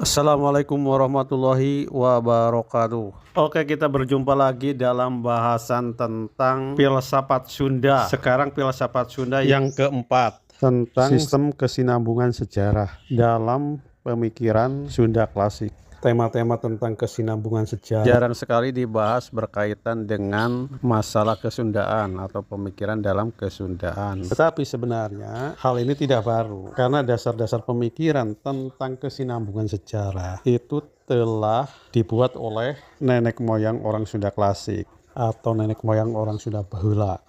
Assalamualaikum warahmatullahi wabarakatuh. Oke, kita berjumpa lagi dalam bahasan tentang filsafat Sunda. Sekarang filsafat Sunda yang keempat, tentang sistem kesinambungan sejarah dalam pemikiran Sunda klasik. Tema-tema tentang kesinambungan sejarah jarang sekali dibahas berkaitan dengan masalah kesundaan atau pemikiran dalam kesundaan. Tetapi sebenarnya hal ini tidak baru, karena dasar-dasar pemikiran tentang kesinambungan sejarah itu telah dibuat oleh nenek moyang orang Sunda klasik atau nenek moyang orang Sunda bahula.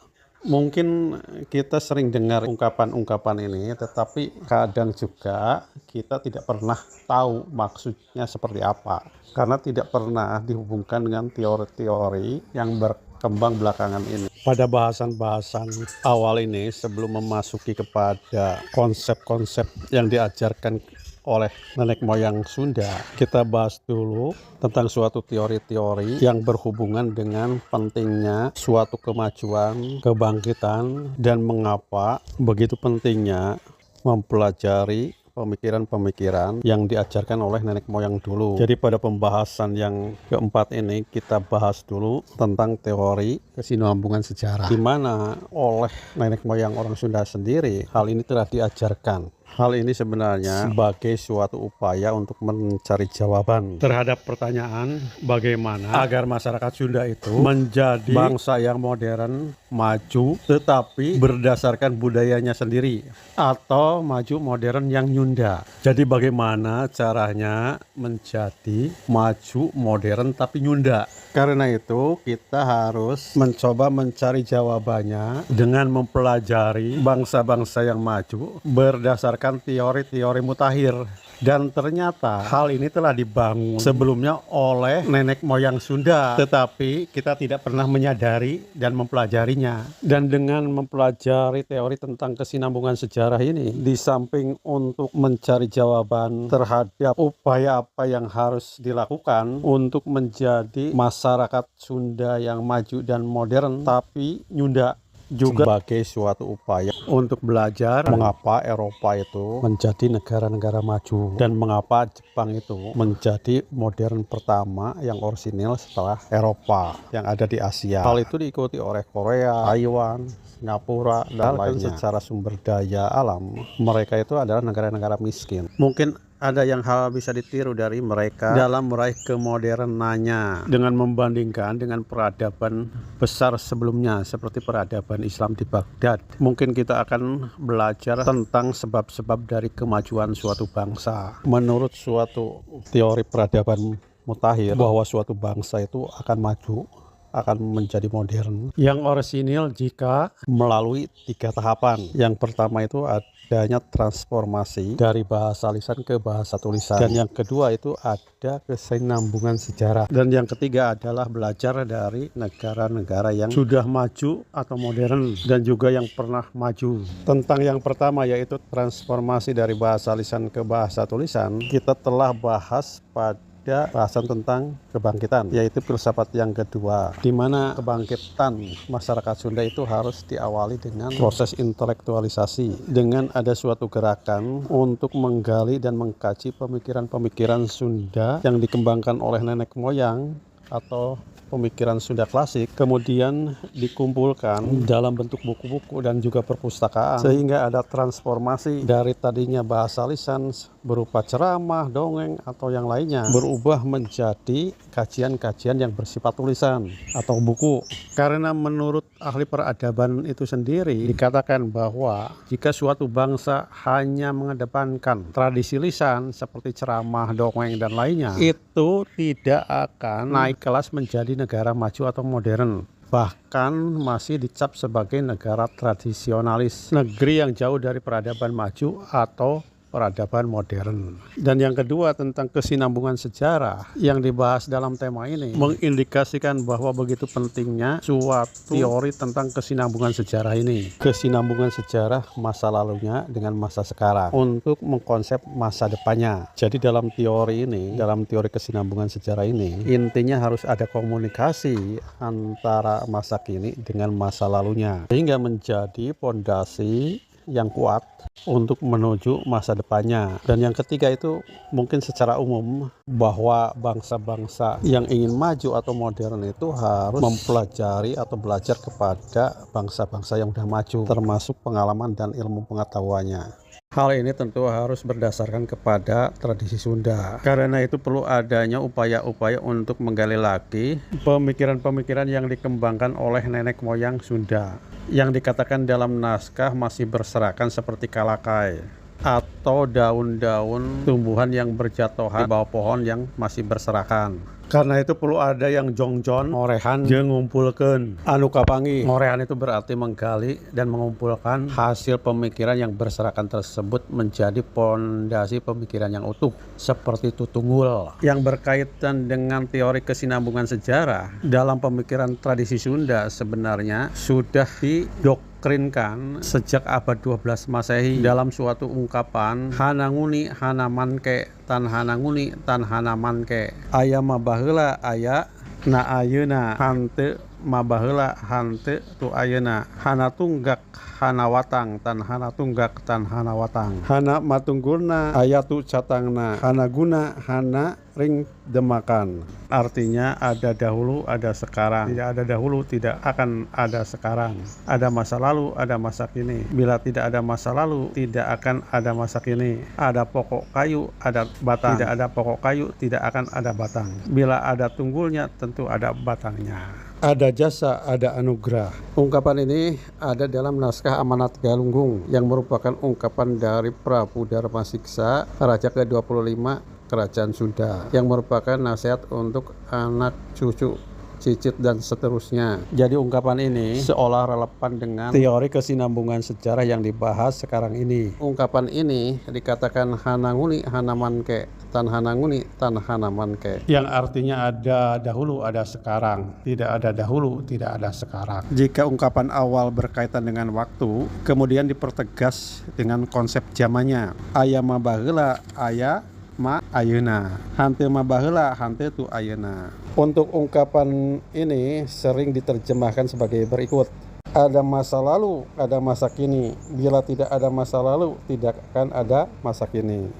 Mungkin kita sering dengar ungkapan-ungkapan ini, tetapi kadang juga kita tidak pernah tahu maksudnya seperti apa, karena tidak pernah dihubungkan dengan teori-teori yang berkembang belakangan ini. Pada bahasan-bahasan awal ini, sebelum memasuki kepada konsep-konsep yang diajarkan oleh nenek moyang Sunda, kita bahas dulu tentang suatu teori-teori yang berhubungan dengan pentingnya suatu kemajuan, kebangkitan, dan mengapa begitu pentingnya mempelajari pemikiran-pemikiran yang diajarkan oleh nenek moyang dulu. Jadi pada pembahasan yang keempat ini kita bahas dulu tentang teori kesinambungan sejarah, di mana oleh nenek moyang orang Sunda sendiri hal ini telah diajarkan. Hal ini sebenarnya sebagai suatu upaya untuk mencari jawaban terhadap pertanyaan bagaimana agar masyarakat Sunda itu menjadi bangsa yang modern, maju, tetapi berdasarkan budayanya sendiri, atau maju modern yang Nyunda. Jadi bagaimana caranya menjadi maju modern tapi Nyunda? Karena itu kita harus mencoba mencari jawabannya dengan mempelajari bangsa-bangsa yang maju berdasarkan teori-teori mutakhir. Dan ternyata hal ini telah dibangun sebelumnya oleh nenek moyang Sunda, tetapi kita tidak pernah menyadari dan mempelajarinya. Dan dengan mempelajari teori tentang kesinambungan sejarah ini, di samping untuk mencari jawaban terhadap upaya apa yang harus dilakukan untuk menjadi masyarakat Sunda yang maju dan modern tapi Nyunda, juga sebagai suatu upaya untuk belajar mengapa Eropa itu menjadi negara-negara maju dan mengapa Jepang itu menjadi modern pertama yang orisinil setelah Eropa yang ada di Asia. Hal itu diikuti oleh Korea, Taiwan, Singapura, dan lainnya. Secara sumber daya alam, mereka itu adalah negara-negara miskin. Mungkin ada yang hal bisa ditiru dari mereka dalam meraih kemodernannya dengan membandingkan dengan peradaban besar sebelumnya seperti peradaban Islam di Baghdad. Mungkin kita akan belajar tentang sebab-sebab dari kemajuan suatu bangsa. Menurut suatu teori peradaban mutakhir, bahwa suatu bangsa itu akan maju, akan menjadi modern yang orisinil jika melalui 3 tahapan. Yang pertama itu adanya transformasi dari bahasa lisan ke bahasa tulisan, dan yang kedua itu ada kesinambungan sejarah, dan yang ketiga adalah belajar dari negara-negara yang sudah maju atau modern dan juga yang pernah maju. Tentang yang pertama, yaitu transformasi dari bahasa lisan ke bahasa tulisan, kita telah bahas pada bahasan tentang kebangkitan, yaitu filsafat yang kedua, di mana kebangkitan masyarakat Sunda itu harus diawali dengan proses intelektualisasi, dengan ada suatu gerakan untuk menggali dan mengkaji pemikiran-pemikiran Sunda yang dikembangkan oleh nenek moyang atau pemikiran Sunda klasik, kemudian dikumpulkan dalam bentuk buku-buku dan juga perpustakaan, sehingga ada transformasi dari tadinya bahasa lisan berupa ceramah, dongeng, atau yang lainnya, berubah menjadi kajian-kajian yang bersifat tulisan atau buku. Karena menurut ahli peradaban itu sendiri dikatakan bahwa jika suatu bangsa hanya mengedepankan tradisi lisan seperti ceramah, dongeng, dan lainnya, itu tidak akan naik kelas menjadi negara maju atau modern, bahkan masih dicap sebagai negara tradisionalis, negeri yang jauh dari peradaban maju atau peradaban modern. Dan yang kedua, tentang kesinambungan sejarah yang dibahas dalam tema ini mengindikasikan bahwa begitu pentingnya suatu teori tentang kesinambungan sejarah ini, kesinambungan sejarah masa lalunya dengan masa sekarang untuk mengkonsep masa depannya. Jadi dalam teori ini, dalam teori kesinambungan sejarah ini, intinya harus ada komunikasi antara masa kini dengan masa lalunya, sehingga menjadi fondasi yang kuat untuk menuju masa depannya. Dan yang ketiga itu mungkin secara umum bahwa bangsa-bangsa yang ingin maju atau modern itu harus mempelajari atau belajar kepada bangsa-bangsa yang sudah maju, termasuk pengalaman dan ilmu pengetahuannya. Hal ini tentu harus berdasarkan kepada tradisi Sunda. Karena itu perlu adanya upaya-upaya untuk menggali lagi pemikiran-pemikiran yang dikembangkan oleh nenek moyang Sunda, yang dikatakan dalam naskah masih berserakan seperti kalakai atau daun-daun tumbuhan yang berjatuhan di bawah pohon yang masih berserakan. Karena itu perlu ada yang jongjon, ngorehan, jeung ngumpulkeun. Anu kapangi, ngorehan itu berarti menggali dan mengumpulkan hasil pemikiran yang berserakan tersebut menjadi pondasi pemikiran yang utuh, seperti tutunggul. Yang berkaitan dengan teori kesinambungan sejarah dalam pemikiran tradisi Sunda sebenarnya sudah didoktrinkan sejak abad 12 Masehi dalam suatu ungkapan hananguni hanamanke tan hananguni tan hanamanke aya mabaheula aya na ayeuna hante mabaheula hante tu ayeuna hana tunggak hana watang tan hana tunggak tan hana watang hana matunggulna aya tu catangna hana guna hana ring demakan. Artinya ada dahulu ada sekarang, tidak ada dahulu tidak akan ada sekarang, ada masa lalu ada masa kini, bila tidak ada masa lalu tidak akan ada masa kini, ada pokok kayu ada batang, tidak ada pokok kayu tidak akan ada batang, bila ada tunggulnya tentu ada batangnya. Ada jasa, ada anugerah. Ungkapan ini ada dalam naskah Amanat Galunggung yang merupakan ungkapan dari Prabu Darmasiksa, Raja ke-25 Kerajaan Sunda, yang merupakan nasihat untuk anak cucu, cicit dan seterusnya. Jadi ungkapan ini seolah relevan dengan teori kesinambungan sejarah yang dibahas sekarang ini. Ungkapan ini dikatakan hananguni hanamanke tan hananguni tan hanamanke, yang artinya ada dahulu ada sekarang, tidak ada dahulu tidak ada sekarang. Jika ungkapan awal berkaitan dengan waktu, kemudian dipertegas dengan konsep zamannya. Aya mabaheula aya ma ayeuna hante mabaheula hante tu ayeuna. Untuk ungkapan ini sering diterjemahkan sebagai berikut: ada masa lalu, ada masa kini. Bila tidak ada masa lalu, tidak akan ada masa kini.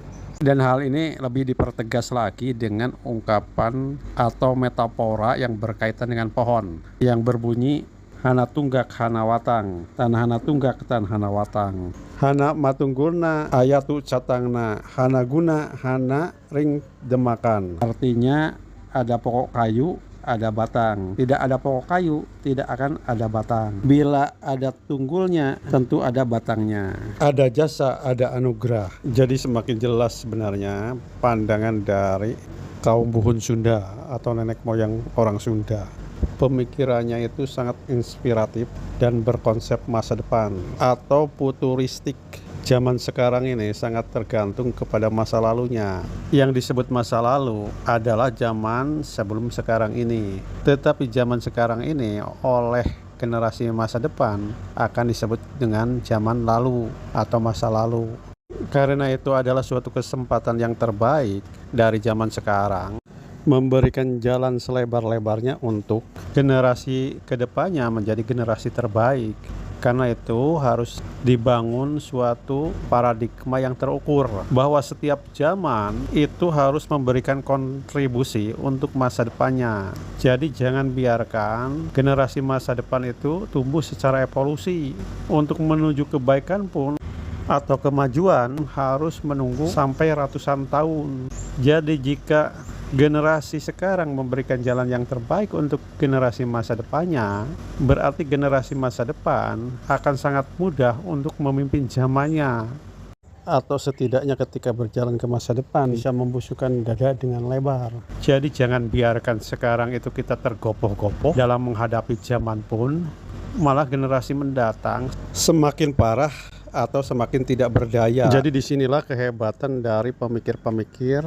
Dan hal ini lebih dipertegas lagi dengan ungkapan atau metafora yang berkaitan dengan pohon yang berbunyi hana tunggak hana watang tan hana tunggak tan hana watang hana matunggulna ayatu catangna hana guna hana ring demakan. Artinya ada pokok kayu ada batang, tidak ada pokok kayu tidak akan ada batang, bila ada tunggulnya tentu ada batangnya. Ada jasa ada anugerah. Jadi semakin jelas sebenarnya pandangan dari kaum Buhun Sunda atau nenek moyang orang Sunda. Pemikirannya itu sangat inspiratif dan berkonsep masa depan atau futuristik. Zaman sekarang ini sangat tergantung kepada masa lalunya. Yang disebut masa lalu adalah zaman sebelum sekarang ini. Tetapi zaman sekarang ini oleh generasi masa depan akan disebut dengan zaman lalu atau masa lalu. Karena itu adalah suatu kesempatan yang terbaik dari zaman sekarang, memberikan jalan selebar-lebarnya untuk generasi kedepannya menjadi generasi terbaik. Karena itu harus dibangun suatu paradigma yang terukur, bahwa setiap zaman itu harus memberikan kontribusi untuk masa depannya. Jadi jangan biarkan generasi masa depan itu tumbuh secara evolusi. Untuk menuju kebaikan pun atau kemajuan harus menunggu sampai ratusan tahun. Jadi jika generasi sekarang memberikan jalan yang terbaik untuk generasi masa depannya, berarti generasi masa depan akan sangat mudah untuk memimpin zamannya. Atau setidaknya ketika berjalan ke masa depan bisa membusukkan dada dengan lebar. Jadi jangan biarkan sekarang itu kita tergopoh-gopoh dalam menghadapi zaman pun, malah generasi mendatang semakin parah atau semakin tidak berdaya. Jadi disinilah kehebatan dari pemikir-pemikir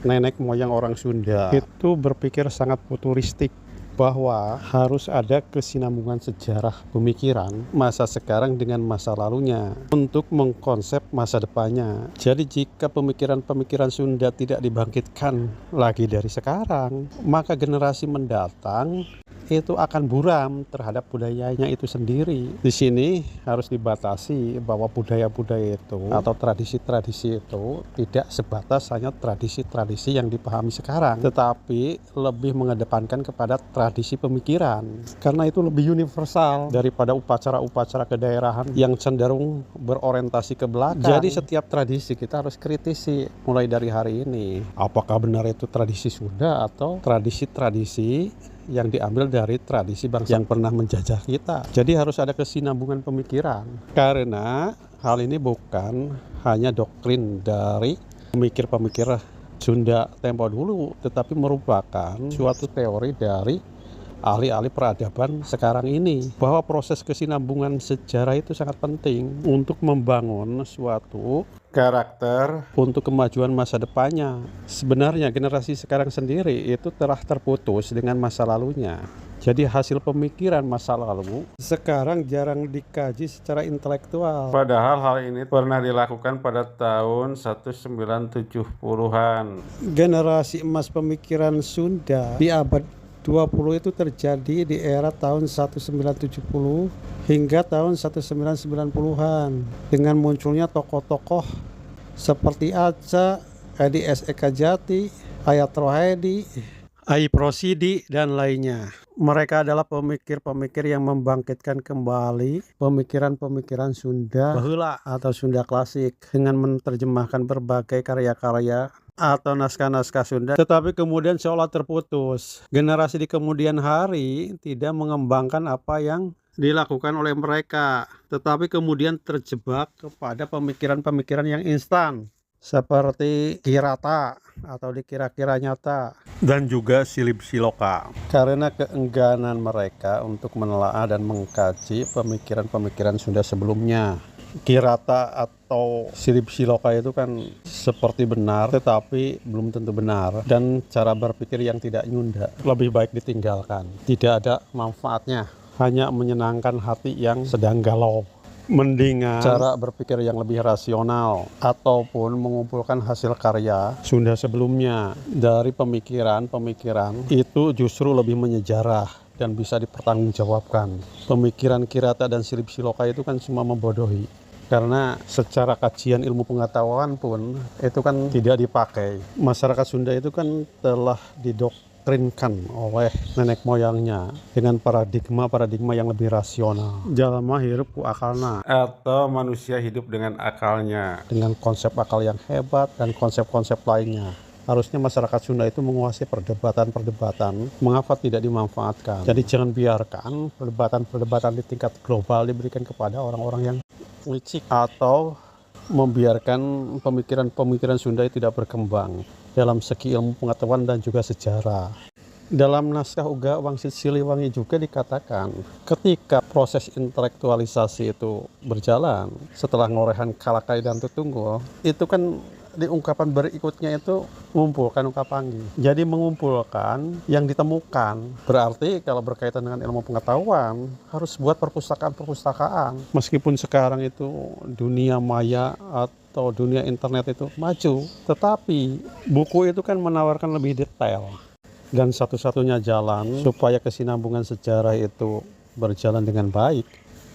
nenek moyang orang Sunda. Itu berpikir sangat futuristik, bahwa harus ada kesinambungan sejarah pemikiran masa sekarang dengan masa lalunya untuk mengkonsep masa depannya. Jadi jika pemikiran-pemikiran Sunda tidak dibangkitkan lagi dari sekarang, maka generasi mendatang itu akan buram terhadap budayanya itu sendiri. Di sini harus dibatasi bahwa budaya-budaya itu atau tradisi-tradisi itu tidak sebatas hanya tradisi-tradisi yang dipahami sekarang, tetapi lebih mengedepankan kepada tradisi pemikiran, karena itu lebih universal daripada upacara-upacara kedaerahan yang cenderung berorientasi ke belakang. Jadi setiap tradisi kita harus kritisi mulai dari hari ini. Apakah benar itu tradisi Sunda atau tradisi-tradisi yang diambil dari tradisi bangsa yang pernah menjajah kita. Jadi harus ada kesinambungan pemikiran, karena hal ini bukan hanya doktrin dari pemikir-pemikir Sunda tempo dulu, tetapi merupakan suatu teori dari ahli-ahli peradaban sekarang ini, bahwa proses kesinambungan sejarah itu sangat penting untuk membangun suatu karakter untuk kemajuan masa depannya. Sebenarnya generasi sekarang sendiri itu telah terputus dengan masa lalunya. Jadi hasil pemikiran masa lalu sekarang jarang dikaji secara intelektual. Padahal hal ini pernah dilakukan pada tahun 1970-an. Generasi emas pemikiran Sunda di abad 20 itu terjadi di era tahun 1970 hingga tahun 1990-an dengan munculnya tokoh-tokoh seperti Aca, Edi S. Eka Jati, Hayat Rohedi, Ai Prosidi, dan lainnya. Mereka adalah pemikir-pemikir yang membangkitkan kembali pemikiran-pemikiran Sunda Bahula atau Sunda klasik dengan menerjemahkan berbagai karya-karya atau naskah-naskah Sunda, tetapi kemudian seolah terputus. Generasi di kemudian hari tidak mengembangkan apa yang dilakukan oleh mereka, tetapi kemudian terjebak kepada pemikiran-pemikiran yang instan seperti Kirata atau dikira-kira nyata dan juga Silip Siloka, karena keengganan mereka untuk menelaah dan mengkaji pemikiran-pemikiran Sunda sebelumnya. Kirata atau Silip Siloka itu kan seperti benar tetapi belum tentu benar, dan cara berpikir yang tidak nyunda lebih baik ditinggalkan. Tidak ada manfaatnya, hanya menyenangkan hati yang sedang galau. Mendingan cara berpikir yang lebih rasional ataupun mengumpulkan hasil karya Sunda sebelumnya dari pemikiran-pemikiran itu justru lebih menyejarah dan bisa dipertanggungjawabkan. Pemikiran Kirata dan Silip Siloka itu kan cuma membodohi, karena secara kajian ilmu pengetahuan pun itu kan tidak dipakai. Masyarakat Sunda itu kan telah didoktrinkan oleh nenek moyangnya dengan paradigma yang lebih rasional. Jalma hirup ku akalna, atau manusia hidup dengan akalnya, dengan konsep akal yang hebat dan konsep-konsep lainnya. Harusnya masyarakat Sunda itu menguasai perdebatan-perdebatan, mengapa tidak dimanfaatkan. Jadi jangan biarkan perdebatan-perdebatan di tingkat global diberikan kepada orang-orang yang licik, atau membiarkan pemikiran-pemikiran Sunda tidak berkembang dalam segi ilmu pengetahuan dan juga sejarah. Dalam naskah Uga Wangsit Siliwangi juga dikatakan ketika proses intelektualisasi itu berjalan setelah ngorehan Kalakai dan Tutunggul, itu kan di ungkapan berikutnya itu mengumpulkan ungkapangi. Jadi mengumpulkan yang ditemukan. Berarti kalau berkaitan dengan ilmu pengetahuan harus buat perpustakaan-perpustakaan. Meskipun sekarang itu dunia maya atau dunia internet itu maju, tetapi buku itu kan menawarkan lebih detail. Dan satu-satunya jalan supaya kesinambungan sejarah itu berjalan dengan baik,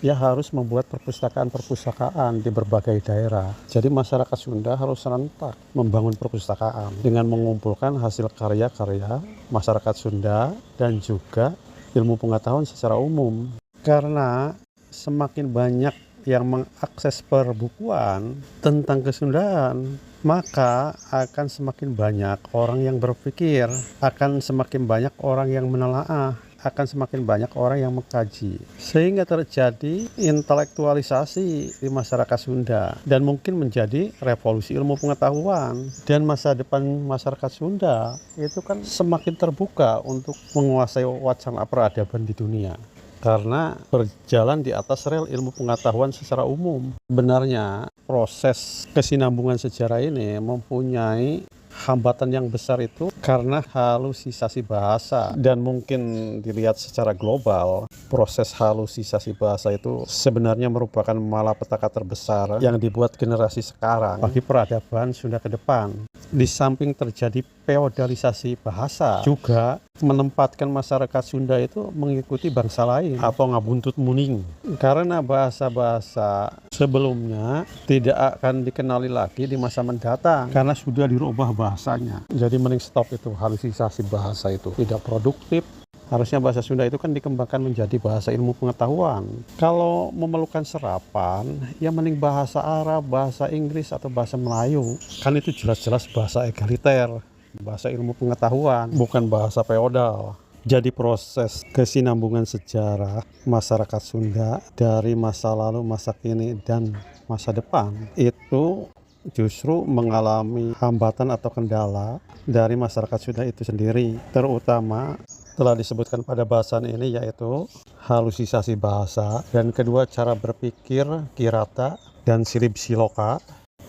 ya harus membuat perpustakaan-perpustakaan di berbagai daerah. Jadi masyarakat Sunda harus serentak membangun perpustakaan dengan mengumpulkan hasil karya-karya masyarakat Sunda dan juga ilmu pengetahuan secara umum. Karena semakin banyak yang mengakses perbukuan tentang kesundaan, maka akan semakin banyak orang yang berpikir, akan semakin banyak orang yang menelaah, akan semakin banyak orang yang mengkaji, sehingga terjadi intelektualisasi di masyarakat Sunda dan mungkin menjadi revolusi ilmu pengetahuan. Dan masa depan masyarakat Sunda itu kan semakin terbuka untuk menguasai wacana peradaban di dunia, karena berjalan di atas rel ilmu pengetahuan secara umum. Sebenarnya proses kesinambungan sejarah ini mempunyai hambatan yang besar itu karena halusisasi bahasa, dan mungkin dilihat secara global Proses halusisasi bahasa itu sebenarnya merupakan malapetaka terbesar yang dibuat generasi sekarang bagi peradaban Sunda ke depan. Di samping terjadi feodalisasi bahasa, juga menempatkan masyarakat Sunda itu mengikuti bangsa lain atau ngabuntut muning. Karena bahasa-bahasa sebelumnya tidak akan dikenali lagi di masa mendatang karena sudah dirubah bahasanya. Jadi mending stop itu halusisasi bahasa itu, tidak produktif. Harusnya bahasa Sunda itu kan dikembangkan menjadi bahasa ilmu pengetahuan. Kalau memerlukan serapan, ya mending bahasa Arab, bahasa Inggris, atau bahasa Melayu. Kan itu jelas-jelas bahasa egaliter, bahasa ilmu pengetahuan, bukan bahasa feodal. Jadi proses kesinambungan sejarah masyarakat Sunda dari masa lalu, masa kini, dan masa depan itu justru mengalami hambatan atau kendala dari masyarakat Sunda itu sendiri, terutama telah disebutkan pada bahasan ini, yaitu halusisasi bahasa, dan kedua cara berpikir kirata dan silib siloka,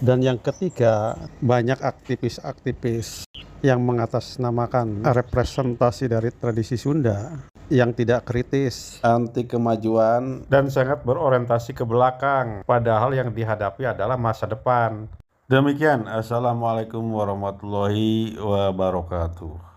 dan yang ketiga banyak aktivis-aktivis yang mengatasnamakan representasi dari tradisi Sunda yang tidak kritis, anti kemajuan, dan sangat berorientasi ke belakang, padahal yang dihadapi adalah masa depan. Demikian, Assalamualaikum warahmatullahi wabarakatuh.